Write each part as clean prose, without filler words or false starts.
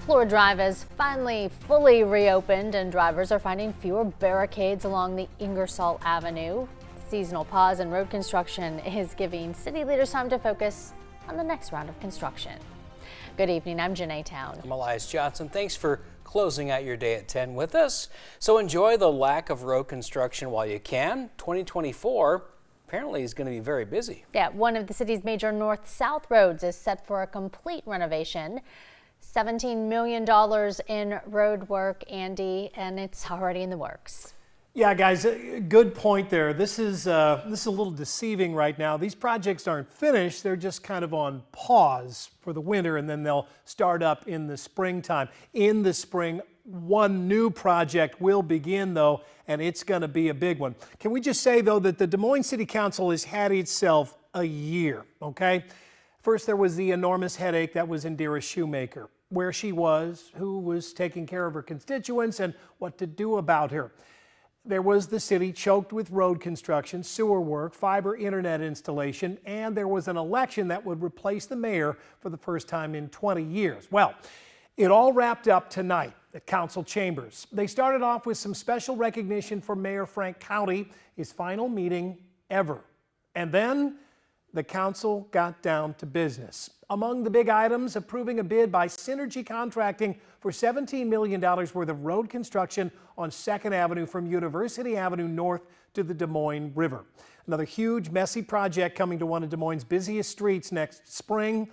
Fleur Drive is finally fully reopened and drivers are finding fewer barricades along the Ingersoll Avenue. Seasonal pause in road construction is giving city leaders time to focus on the next round of construction. Good evening, I'm Janae Town. I'm Elias Johnson. Thanks for closing out your day at 10 with us. So enjoy the lack of road construction while you can. 2024 apparently is going to be very busy. Yeah, one of the city's major north-south roads is set for a complete renovation. $17 million in road work, Andy, and it's already in the works. Yeah, guys, good point there. This is a little deceiving right now. These projects aren't finished. They're just kind of on pause for the winter, and then they'll start up in the springtime. In the spring, one new project will begin, though, and it's going to be a big one. Can we just say, though, that the Des Moines City Council has had itself a year, okay? First, there was the enormous headache that was Indira Shoemaker, where she was, who was taking care of her constituents, and what to do about her. There was the city choked with road construction, sewer work, fiber internet installation, and there was an election that would replace the mayor for the first time in 20 years. Well, it all wrapped up tonight at council chambers. They started off with some special recognition for Mayor Frank Cowdy, his final meeting ever. And then the council got down to business. Among the big items, approving a bid by Synergy Contracting for $17 million worth of road construction on 2nd Avenue from University Avenue north to the Des Moines River. Another huge, messy project coming to one of Des Moines' busiest streets next spring.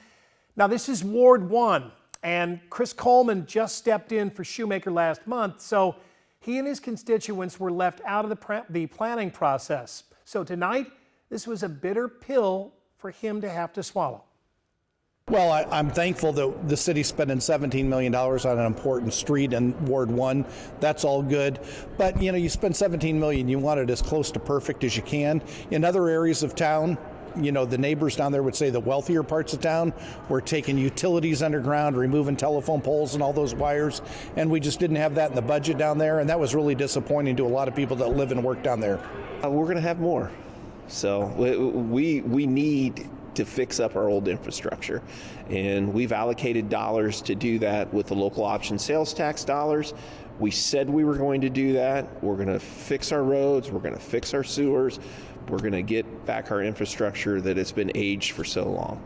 Now, this is Ward 1, and Chris Coleman just stepped in for Shoemaker last month, so he and his constituents were left out of the planning process. So tonight, this was a bitter pill for him to have to swallow. Well, I'm thankful that the city's spending $17 million on an important street in Ward 1. That's all good. But, you know, you spend $17 million, you want it as close to perfect as you can. In other areas of town, you know, the neighbors down there would say the wealthier parts of town, we're taking utilities underground, removing telephone poles and all those wires, and we just didn't have that in the budget down there, and that was really disappointing to a lot of people that live and work down there. We're going to have more. So we need to fix up our old infrastructure, and we've allocated dollars to do that with the local option sales tax dollars. We said we were going to do that. We're going to fix our roads, we're going to fix our sewers, we're going to get back our infrastructure that has been aged for so long.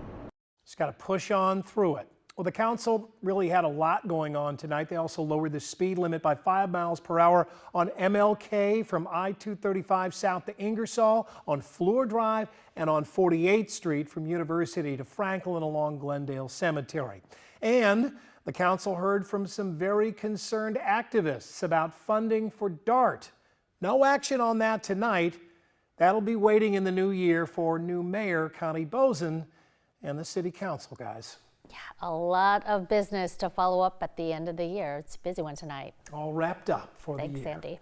Just got to push on through it. Well, the council really had a lot going on tonight. They also lowered the speed limit by 5 miles per hour on MLK from I-235 south to Ingersoll, on Fleur Drive, and on 48th Street from University to Franklin along Glendale Cemetery. And the council heard from some very concerned activists about funding for DART. No action on that tonight. That'll be waiting in the new year for new Mayor Connie Boesen and the City Council, guys. Yeah, a lot of business to follow up at the end of the year. It's a busy one tonight. All wrapped up for the year. Thanks, Andy.